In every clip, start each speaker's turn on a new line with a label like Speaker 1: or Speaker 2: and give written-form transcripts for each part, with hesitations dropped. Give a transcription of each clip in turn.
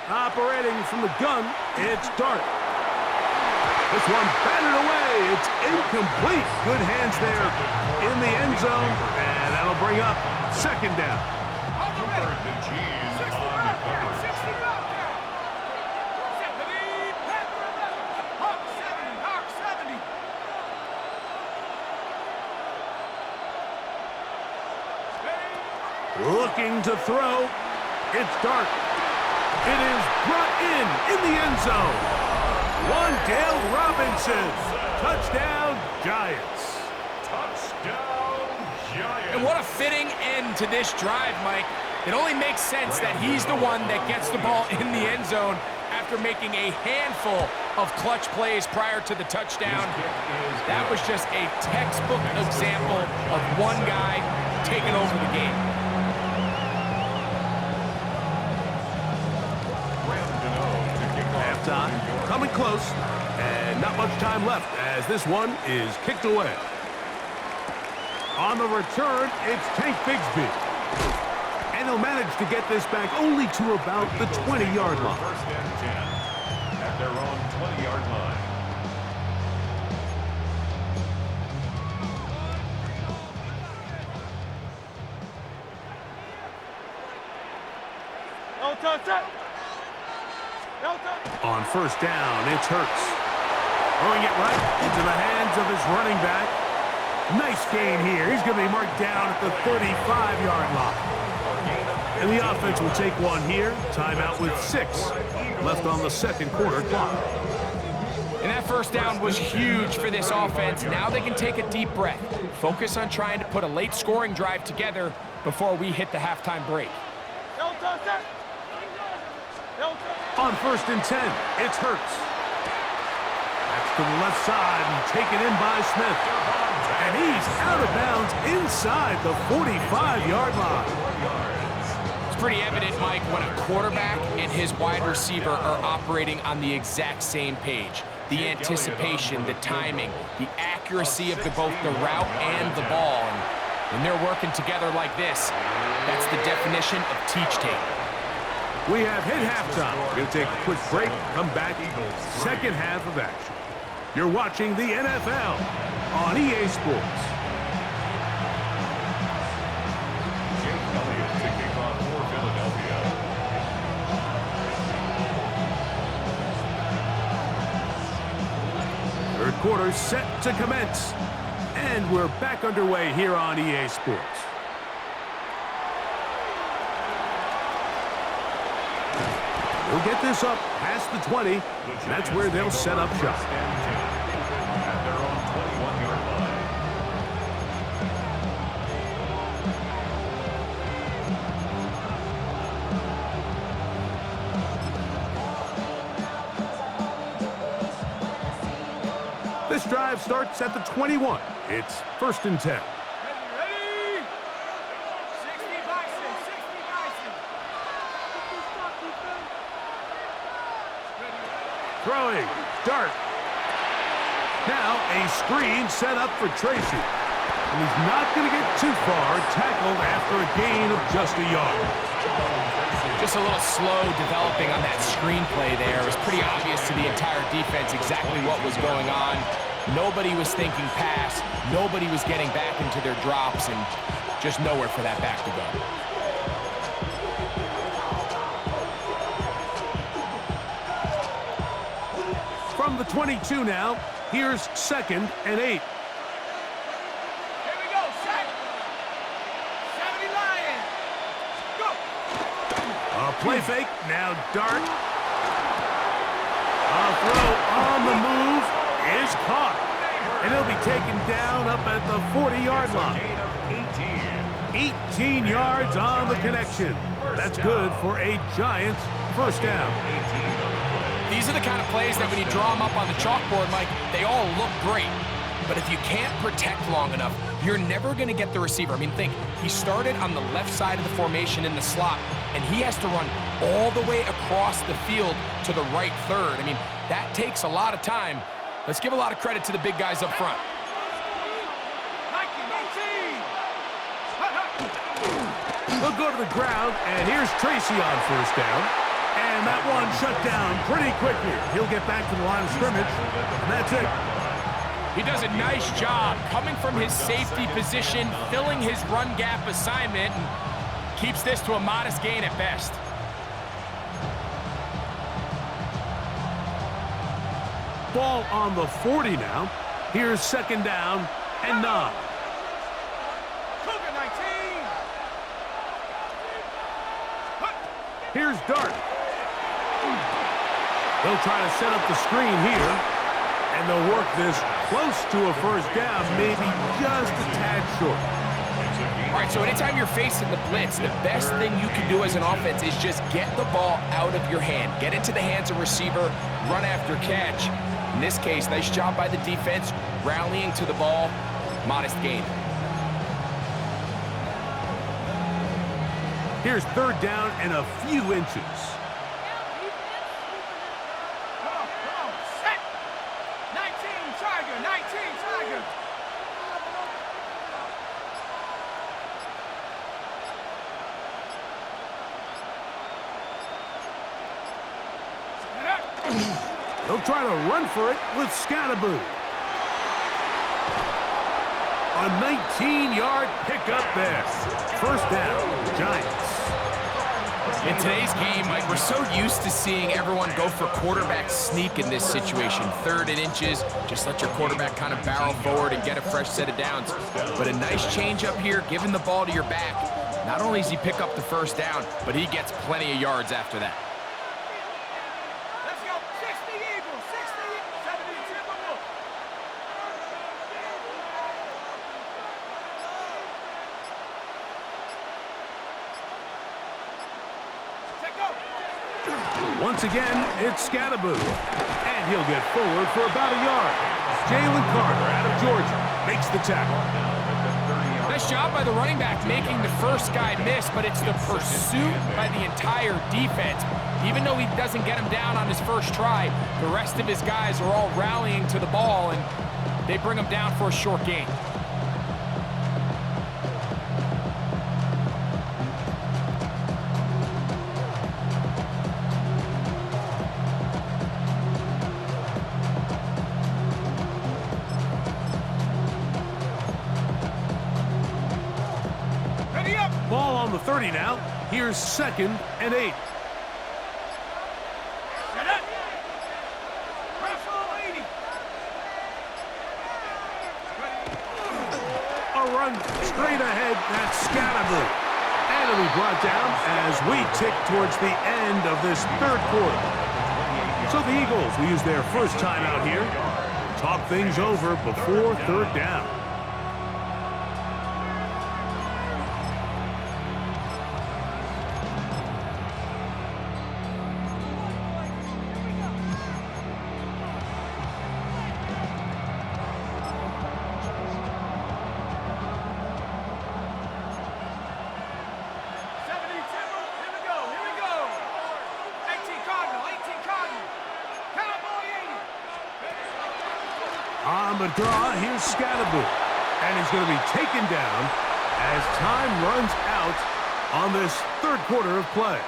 Speaker 1: Operating from the gun, it's Dart. This one batted away. It's incomplete. Good hands there in the end zone, and that'll bring up second down. Looking to throw. It's Dart. It is brought in the end zone. Wandale Robinson. Touchdown, Giants.
Speaker 2: Touchdown, Giants.
Speaker 3: And what a fitting end to this drive, Mike. It only makes sense that he's the one that gets the ball in the end zone after making a handful of clutch plays prior to the touchdown. That was just a textbook example of one guy taking over the game.
Speaker 1: Halftime, coming close, and not much time left as this one is kicked away. On the return, it's Tank Bigsby. And he'll manage to get this back only to about the 20-yard line.
Speaker 2: First and 10 at their own 20-yard line.
Speaker 1: On first down, it's Hurts. Throwing it right into the hands of his running back. Nice gain here. He's going to be marked down at the 35-yard line. And the offense will take one here. Timeout with 6 left on the second quarter clock.
Speaker 3: And that first down was huge for this offense. Now they can take a deep breath. Focus on trying to put a late scoring drive together before we hit the halftime break.
Speaker 1: On first and 10, it's Hurts. That's to the left side and taken in by Smith. And he's out of bounds inside the 45-yard line.
Speaker 3: It's pretty evident, Mike, when a quarterback and his wide receiver are operating on the exact same page. The anticipation, the timing, the accuracy of both the route and the ball. And when they're working together like this, that's the definition of teach tape.
Speaker 1: We have hit halftime. We're going to take a quick break, come back, second half of action. You're watching the NFL on EA Sports.
Speaker 2: Jake Elliott to kick off for Philadelphia.
Speaker 1: Third quarter set to commence. And we're back underway here on EA Sports. We'll get this up past the 20, and that's where they'll set up shop.
Speaker 2: At their own 21-yard line.
Speaker 1: This drive starts at the 21. It's first and 10. Throwing, Dart. Now a screen set up for Tracy. And he's not going to get too far, tackled after a gain of just a yard.
Speaker 3: Just a little slow developing on that screenplay there. It was pretty obvious to the entire defense exactly what was going on. Nobody was thinking pass. Nobody was getting back into their drops, and just nowhere for that back to go.
Speaker 1: From the 22 now, here's second and 8.
Speaker 4: Here we go, set. 70 Lions. Go.
Speaker 1: A play fake, now Dart. A throw on the move is caught. And he'll be taken down up at the 40-yard line. 18 yards on the connection. That's good for a Giants first down.
Speaker 3: These are the kind of plays that when you draw them up on the chalkboard, Mike, they all look great. But if you can't protect long enough, you're never going to get the receiver. I mean, think, he started on the left side of the formation in the slot, and he has to run all the way across the field to the right third. I mean, that takes a lot of time. Let's give a lot of credit to the big guys up front.
Speaker 1: They'll go to the ground, and here's Tracy on first down. And that one shut down pretty quickly. He'll get back to the line of scrimmage, and that's it.
Speaker 3: He does a nice job coming from his safety position, filling his run gap assignment, and keeps this to a modest gain at best.
Speaker 1: Ball on the 40 now. Here's second down and 9.
Speaker 4: Cougar 19.
Speaker 1: Here's Dart. They'll try to set up the screen here, and they'll work this close to a first down, maybe just a tad short.
Speaker 3: All right, so anytime you're facing the blitz, the best thing you can do as an offense is just get the ball out of your hand. Get into the hands of receiver, run after catch. In this case, nice job by the defense, rallying to the ball, modest gain.
Speaker 1: Here's third down and a few inches.
Speaker 4: Come on, set. 19, Tiger, 19, Tiger.
Speaker 1: They'll try to run for it with Scatterboo. A 19-yard pickup there. First down, Giants.
Speaker 3: In today's game, Mike, we're so used to seeing everyone go for quarterback sneak in this situation. 3rd and inches, just let your quarterback kind of barrel forward and get a fresh set of downs. But a nice change up here, giving the ball to your back. Not only does he pick up the first down, but he gets plenty of yards after that.
Speaker 4: Let's go. 60 Eagles, 60, 70 Timberwolves. Take go.
Speaker 1: Once again, it's Scatterboo. And he'll get forward for about a yard. Jalen Carter out of Georgia makes the tackle.
Speaker 3: Nice job by the running back making the first guy miss, but it's the pursuit by the entire defense. Even though he doesn't get him down on his first try, the rest of his guys are all rallying to the ball, and they bring him down for a short gain.
Speaker 4: Ready up.
Speaker 1: Ball on the 30 now. Here's second and 8.
Speaker 4: Set up. Press all 80.
Speaker 1: A run straight ahead. That's Scatterboo. And it'll be brought down as we tick towards the end of this 3rd quarter. So the Eagles will use their first time out here. Talk things over before 3rd down. On the draw, here's Scatterboo. And he's going to be taken down as time runs out on this 3rd quarter of play.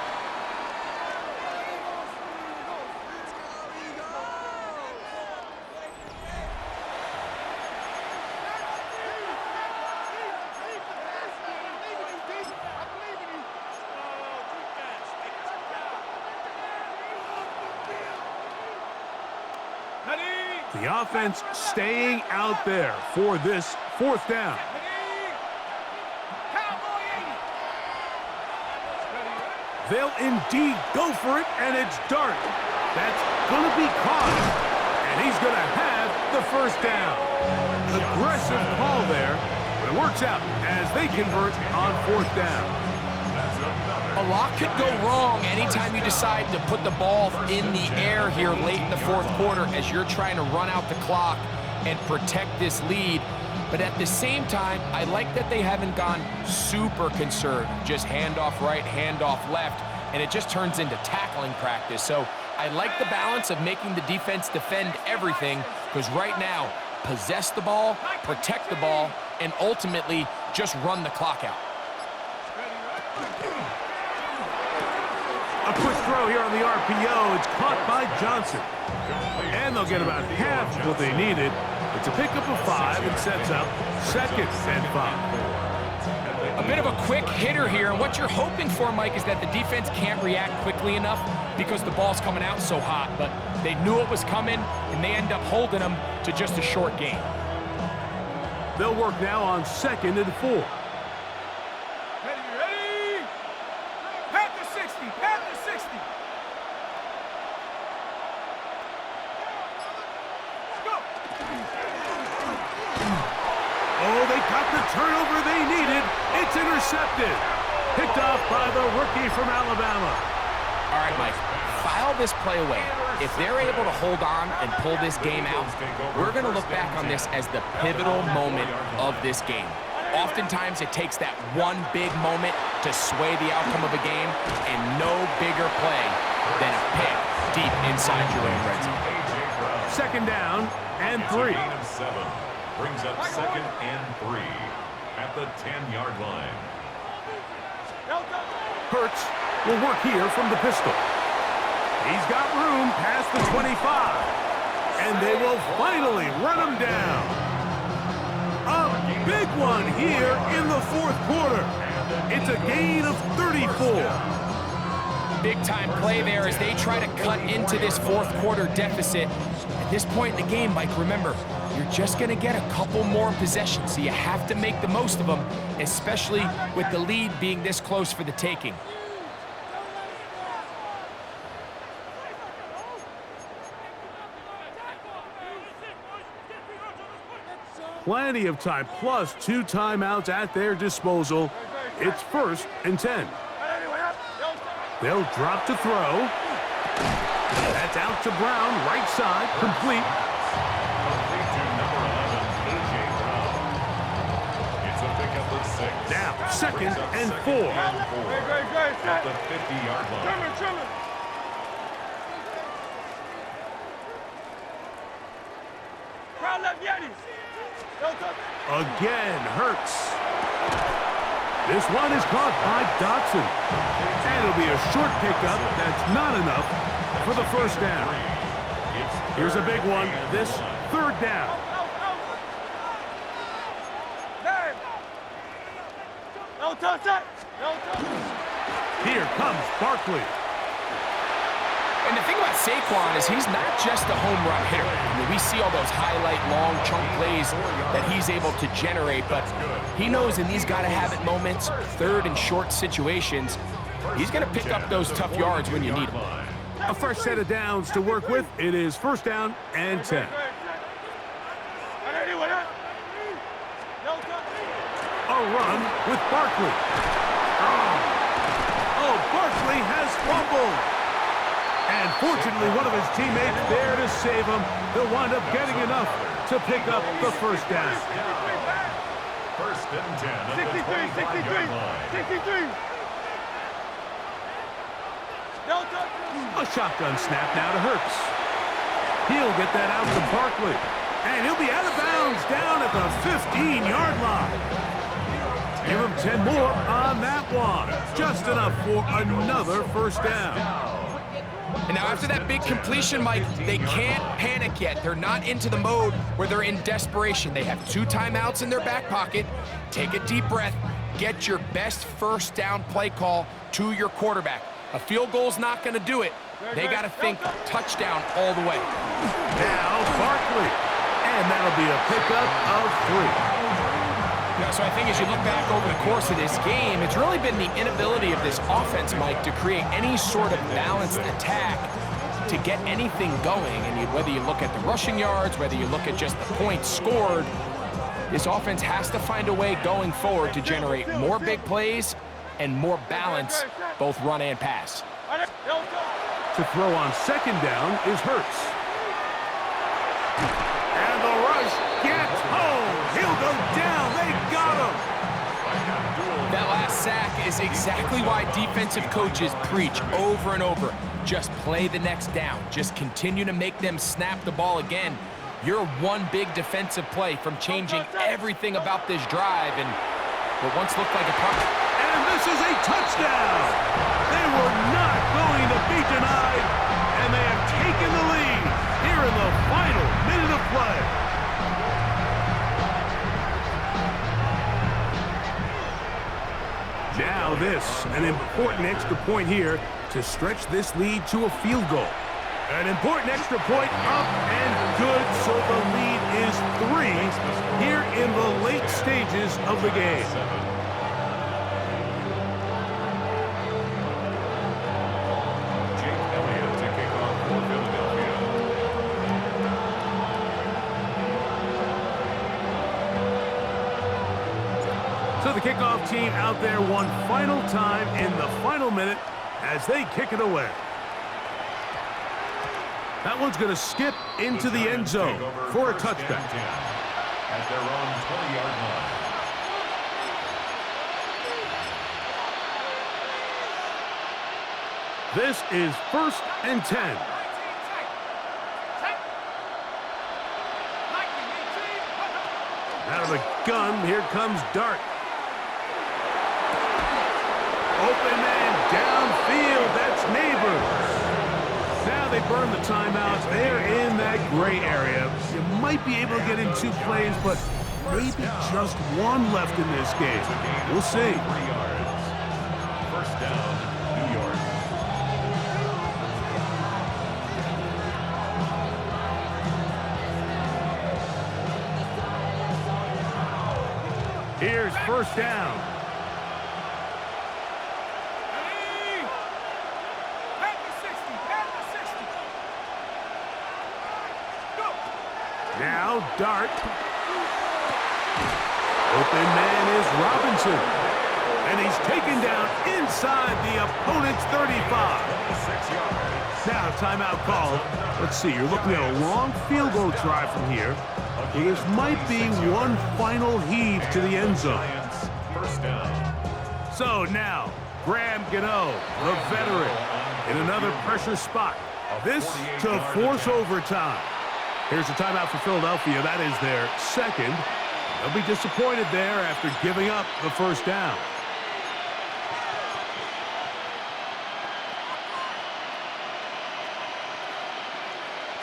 Speaker 1: The offense staying out there for this 4th down. They'll indeed go for it, and it's Dart. That's going to be caught, and he's going to have the first down. Aggressive call there, but it works out as they convert on 4th down.
Speaker 3: A lot could go wrong anytime you decide to put the ball in the air here late in the 4th quarter as you're trying to run out the clock and protect this lead. But at the same time, I like that they haven't gone super conservative, just handoff right, handoff left, and it just turns into tackling practice. So I like the balance of making the defense defend everything, because right now, possess the ball, protect the ball, and ultimately just run the clock out.
Speaker 1: A quick throw here on the RPO. It's caught by Johnson. And they'll get about half of what they needed. It's a pickup of 5 and sets up 2nd and 5.
Speaker 3: A bit of a quick hitter here, and what you're hoping for, Mike, is that the defense can't react quickly enough because the ball's coming out so hot, but they knew it was coming, and they end up holding them to just a short gain.
Speaker 1: They'll work now on 2nd and 4.
Speaker 4: Ready? Pat the 60, pat the 60. Go.
Speaker 1: Oh, they got the turnover they needed. It's intercepted. Picked off by the rookie from Alabama.
Speaker 3: All right, Mike, file this play away. If they're able to hold on and pull this game out, we're going to look back on this as the pivotal moment of this game. Oftentimes, it takes that one big moment to sway the outcome of a game, and no bigger play than a pick deep inside your own red zone.
Speaker 1: 2nd down and 3.
Speaker 2: Gain of 7 brings up 2nd and 3 at the 10-yard line.
Speaker 1: Hurts will work here from the pistol. He's got room past the 25. And they will finally run him down. A big one here in the 4th quarter. It's a gain of 34.
Speaker 3: Big-time play there as they try to cut into this 4th quarter deficit. At this point in the game, Mike, remember, you're just going to get a couple more possessions, so you have to make the most of them, especially with the lead being this close for the taking.
Speaker 1: Plenty of time, plus 2 timeouts at their disposal. It's 1st and 10. They'll drop to throw. That's out to Brown, right side, complete.
Speaker 2: Complete to number 11, A.J. Brown. It's a pickup of 6.
Speaker 1: Now, 2nd and 4.
Speaker 2: At the 50-yard line.
Speaker 4: Crowd left Yetis.
Speaker 1: Again, Hurts. This one is caught by Dotson. And it'll be a short pickup. That's not enough for the 1st down. Here's a big one. This 3rd down.
Speaker 4: No touch that. No touch.
Speaker 1: Here comes Barkley.
Speaker 3: And the thing about Saquon is he's not just a home run hitter. I mean, we see all those highlight long chunk plays that he's able to generate, but he knows in these gotta-have-it moments, 3rd and short situations, he's gonna pick up those tough yards when you need them.
Speaker 1: A fresh set of downs to work with. It is 1st down and 10. A run with Barkley. Oh, Barkley has fumbled. And fortunately, one of his teammates there to save him. He'll wind up getting enough to pick up the 1st down.
Speaker 2: 1st and 10 at the 25-yard line.
Speaker 4: 63.
Speaker 1: A shotgun snap now to Hurts. He'll get that out to Barkley. And he'll be out of bounds down at the 15-yard line. Give him 10 more on that one. Just enough for another 1st down.
Speaker 3: And now after that big completion, Mike, they can't panic yet. They're not into the mode where they're in desperation. They have 2 timeouts in their back pocket. Take a deep breath. Get your best 1st down play call to your quarterback. A field goal's not going to do it. They got to think touchdown all the way.
Speaker 1: Now Barkley. And that'll be a pickup of 3.
Speaker 3: Yeah, so I think as you look back over the course of this game, it's really been the inability of this offense, Mike, to create any sort of balanced attack to get anything going. And whether you look at the rushing yards, whether you look at just the points scored, this offense has to find a way going forward to generate more big plays and more balance, both run and pass.
Speaker 1: To throw on 2nd down is Hurts. And the rush gets home. He'll go down. They got him.
Speaker 3: That last sack is exactly why defensive coaches preach over and over. Just play the next down. Just continue to make them snap the ball again. You're one big defensive play from changing everything about this drive, and what once looked like a punt.
Speaker 1: And this is a touchdown. They were not going to be denied, and they have taken the lead here in the final minute of play. Now this, an important extra point here to stretch this lead to a field goal. An important extra point up and good, so the lead is 3 here in the late stages of the game.
Speaker 2: Jake Elliott to kick off for Philadelphia.
Speaker 1: So the kickoff team out there one final time in the final minute as they kick it away. That one's going to skip into the end zone for a touchback.
Speaker 2: At their own 20-yard line.
Speaker 1: This is 1st and 10. Out of the gun, here comes Dart. Open man downfield, that's Neighbors. Now they burn the timeouts. They're in that gray area. You might be able to get in 2 plays, but maybe just 1 left in this game. We'll see.
Speaker 2: 3 yards. First down, New York.
Speaker 1: Here's first down. Now Dart. Open man is Robinson. And he's taken down inside the opponent's 35.
Speaker 2: 6 yards.
Speaker 1: Now timeout called. Let's see, you're looking at a long field goal try from here. So this might be one final heave to the end zone.
Speaker 2: Giants, first down.
Speaker 1: So now, Graham Gano, the veteran, in another pressure spot. This to force overtime. Here's a timeout for Philadelphia. That is their second. They'll be disappointed there after giving up the first down.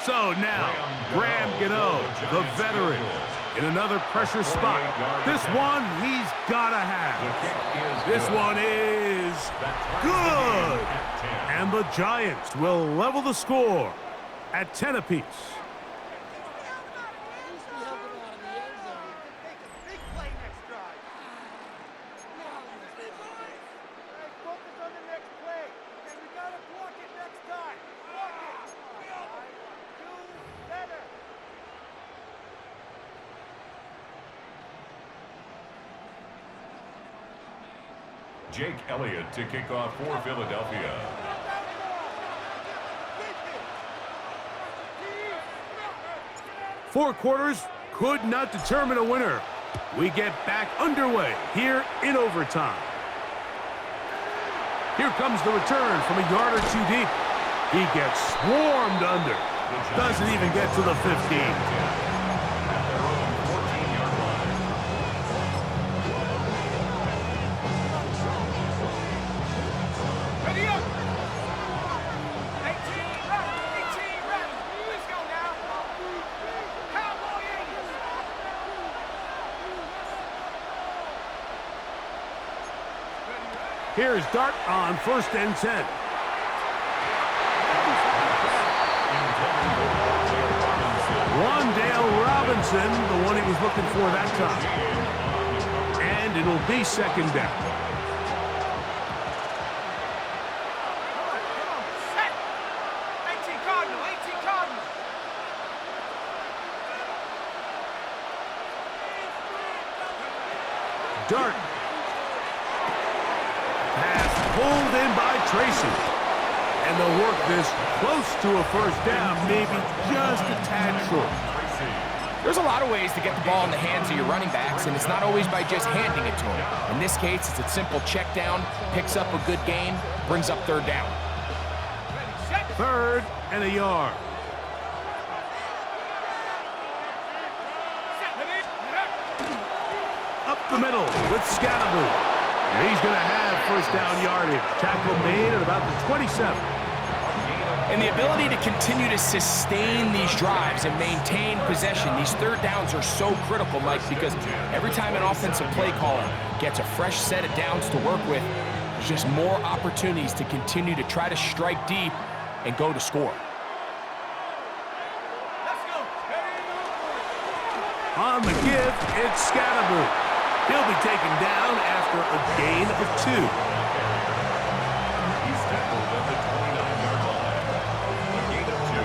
Speaker 1: So now, Graham Gano, the veteran, in another pressure spot. This one he's got to have. This one is good. And the Giants will level the score at 10 apiece.
Speaker 2: Jake Elliott to kick off for Philadelphia.
Speaker 1: Four quarters could not determine a winner. We get back underway here in overtime. Here comes the return from a yard or 2 deep. He gets swarmed under. Doesn't even get to the 15. Here's Dart on 1st and 10. Wandale Robinson, the one he was looking for that time. And it'll be 2nd down. Dart. Pulled in by Tracy. And they'll work this close to a first down, maybe just a tad short.
Speaker 3: There's a lot of ways to get the ball in the hands of your running backs, and it's not always by just handing it to them. In this case, it's a simple check down, picks up a good gain, brings up 3rd down.
Speaker 1: 3rd and a yard. Up the middle with Scatteroo. And he's going to have first down yardage. Tackle made at about the 27.
Speaker 3: And the ability to continue to sustain these drives and maintain possession, these third downs are so critical, Mike, because every time an offensive play caller gets a fresh set of downs to work with, there's just more opportunities to continue to try to strike deep and go to score.
Speaker 1: On the give, it's Scatterbo. He'll be taken down after a gain of 2.
Speaker 2: He's tackled at the 29-yard line. A gain of 2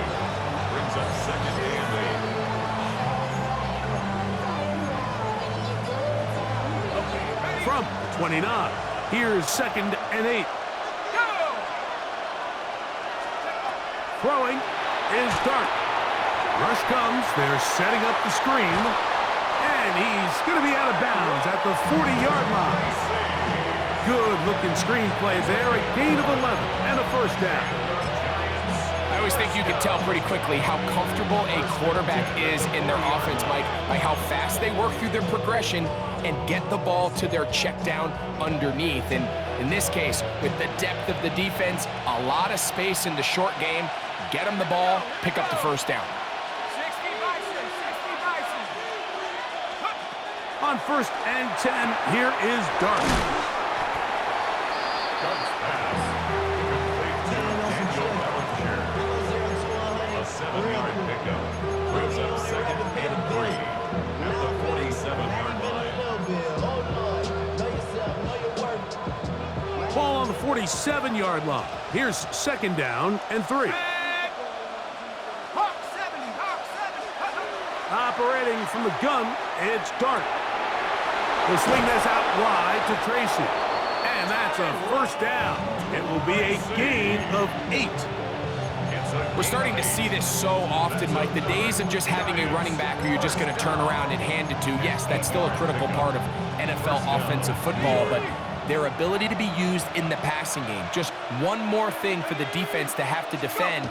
Speaker 2: brings up second and 8.
Speaker 1: From the 29, here's second and 8. Throwing is Dart. Rush comes, they're setting up the screen, and he's going to be out of bounds at the 40-yard line. Good-looking screen play there, a gain of 11 and a first down.
Speaker 3: I always think you can tell pretty quickly how comfortable a quarterback is in their offense, Mike, by how fast they work through their progression and get the ball to their check down underneath. And in this case, with the depth of the defense, a lot of space in the short game, get them the ball, pick up the first down.
Speaker 1: On first and 10, here is Dart.
Speaker 2: Dart's pass complete to Daniel Bellinger. A 7-yard pickup brings up second and 3 at the 47-yard line.
Speaker 1: Ball on the 47-yard line. Here's second down and 3. Operating from the gun, it's Dart. He'll swing this out wide to Tracy. And that's a first down. It will be a gain of 8.
Speaker 3: We're starting to see this so often, Mike. The days of just having a running back who you're just going to turn around and hand it to, yes, that's still a critical part of NFL offensive football, but their ability to be used in the passing game, just one more thing for the defense to have to defend,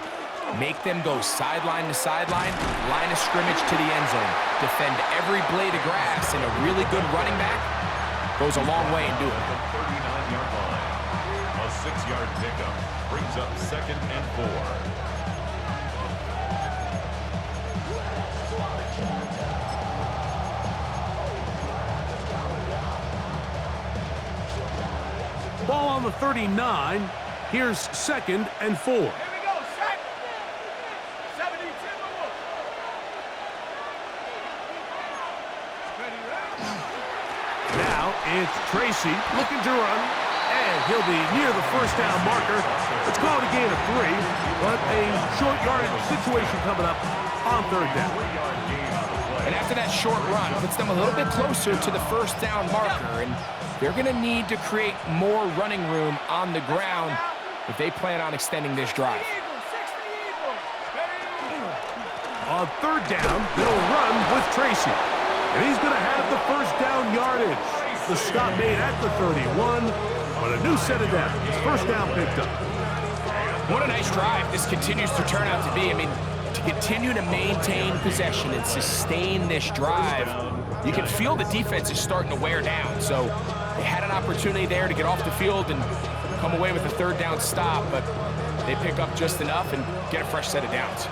Speaker 3: make them go sideline to sideline, line of scrimmage to the end zone, defend every blade of grass, and a really good running back goes a long way in doing it.
Speaker 2: 39-yard line. A 6-yard pickup brings up second and 4.
Speaker 1: Ball on the 39. Here's second and 4. Now it's Tracy looking to run, and he'll be near the first down marker. Let's call it a gain of 3, but a short yardage situation coming up on third down.
Speaker 3: And after that short run, puts them a little bit closer to the first down marker, and they're going to need to create more running room on the ground if they plan on extending this drive.
Speaker 1: On third down, they'll run with Tracy. And he's going to have the first down yardage. The stop made at the 31, but a new set of downs. First down picked up.
Speaker 3: What a nice drive this continues to turn out to be. I mean, to continue to maintain possession and sustain this drive, you can feel the defense is starting to wear down. So they had an opportunity there to get off the field and come away with a third down stop, but they pick up just enough and get a fresh set of downs.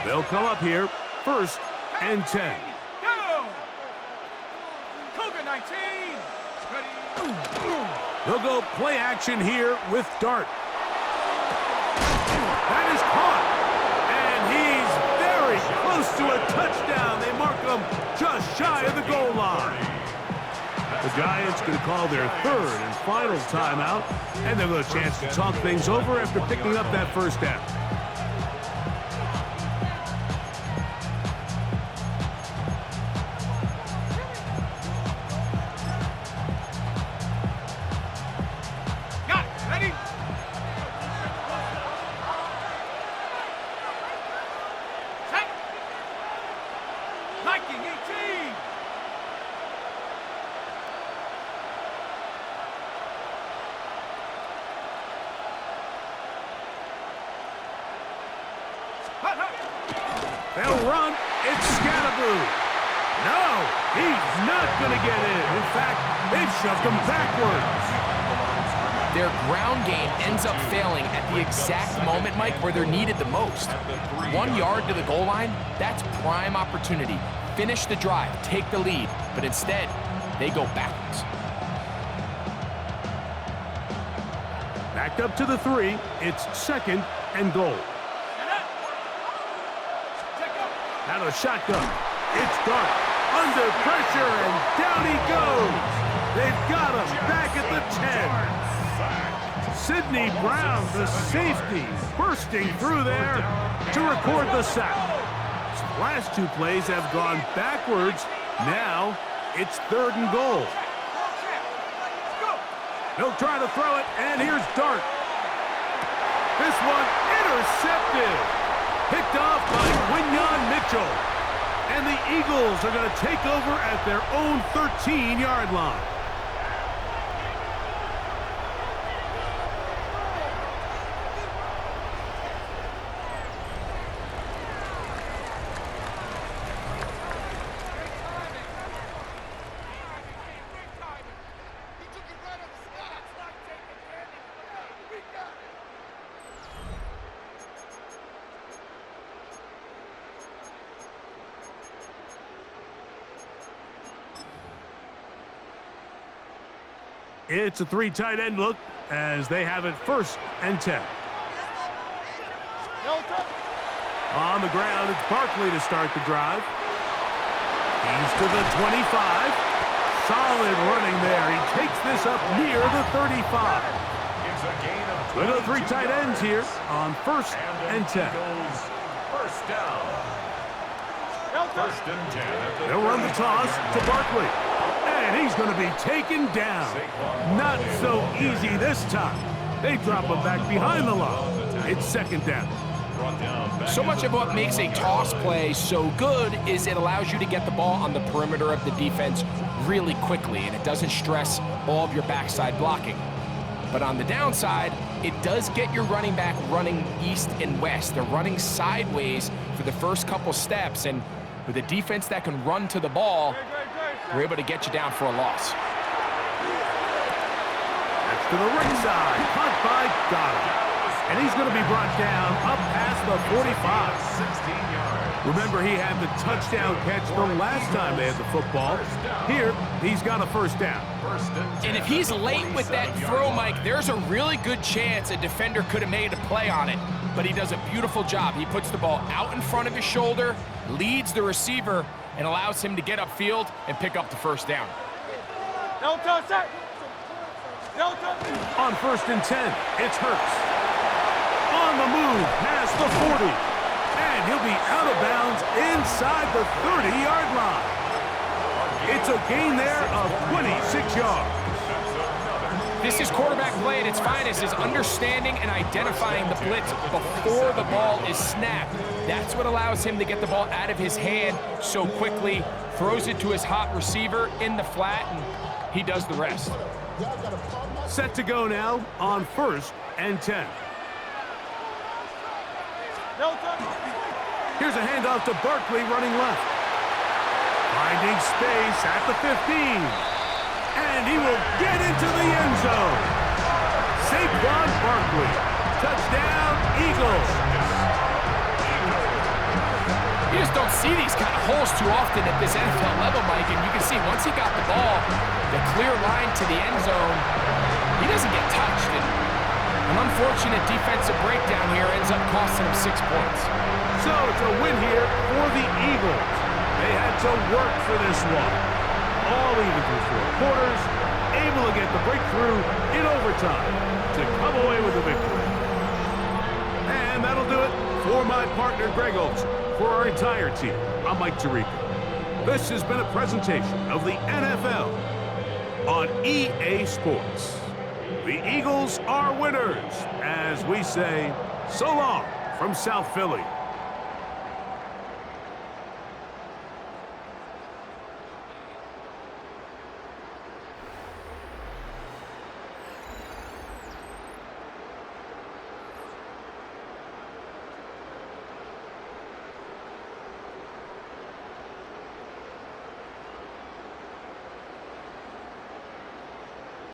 Speaker 1: They'll come up here, first and 10. They'll go play action here with Dart. That is caught. And he's very close to a touchdown. They mark him just shy of the goal line. The Giants going to call their third and final timeout, and they'll get a chance to talk things over after picking up that first down. They'll run. It's Scatterbo. No, he's not going to get in. In fact, they've shoved him backwards.
Speaker 3: Their ground game ends up failing at the exact moment, Mike, where they're needed the most. 1 yard to the goal line, that's prime opportunity. Finish the drive, take the lead, but instead, they go backwards.
Speaker 1: Back up to the 3. It's 2nd and goal. Out of the shotgun. It's Dart. Under pressure, and down he goes. They've got him back at the 10. Sidney Brown, the safety, bursting through there to record the sack. Last 2 plays have gone backwards. Now it's 3rd and goal. He'll try to throw it, and here's Dart. This one intercepted. Picked off by Quinyon Mitchell. And the Eagles are going to take over at their own 13-yard line. It's a 3 tight end look as they have it 1st and 10. On the ground, it's Barkley to start the drive. He's to the 25. Solid running there. He takes this up near the 35. Look at the 3 tight ends here on 1st and 10.
Speaker 2: First down. 1st and 10.
Speaker 1: They'll run the toss to Barkley. And he's going to be taken down. Not so easy this time. They drop him back behind the line. It's 2nd down.
Speaker 3: So much of what makes a toss play so good is it allows you to get the ball on the perimeter of the defense really quickly, and it doesn't stress all of your backside blocking. But on the downside, it does get your running back running east and west. They're running sideways for the first couple steps, and with a defense that can run to the ball, we're able to get you down for a loss.
Speaker 1: That's to the right side. Caught by Goddard. And he's going to be brought down up past the 45.
Speaker 2: 16 yards.
Speaker 1: Remember, he had the touchdown catch the last time they had the football. Here, he's got a 1st down.
Speaker 3: And if he's late with that throw, Mike, there's a really good chance a defender could have made a play on it. But he does a beautiful job. He puts the ball out in front of his shoulder, leads the receiver, and allows him to get upfield and pick up the 1st down.
Speaker 4: No touch, sir. No touch.
Speaker 1: On 1st and 10, it's Hurts. On the move past the 40. And he'll be out of bounds inside the 30-yard line. It's a gain there of 26 yards.
Speaker 3: This is quarterback play at its finest, is understanding and identifying the blitz before the ball is snapped. That's what allows him to get the ball out of his hand so quickly, throws it to his hot receiver in the flat, and he does the rest.
Speaker 1: Set to go now on 1st and 10. Here's a handoff to Barkley running left. Finding space at the 15. And he will get into the end zone. Saquon Barkley. Touchdown, Eagles.
Speaker 3: You just don't see these kind of holes too often at this NFL level, Mike, and you can see once he got the ball, the clear line to the end zone, he doesn't get touched. And an unfortunate defensive breakdown here ends up costing him 6 points.
Speaker 1: So it's a win here for the Eagles. They had to work for this one. All even through 4 quarters, able to get the breakthrough in overtime to come away with the victory. And that'll do it for my partner, Greg Olson. For our entire team, I'm Mike Tirico. This has been a presentation of the NFL on EA Sports. The Eagles are winners, as we say, so long from South Philly.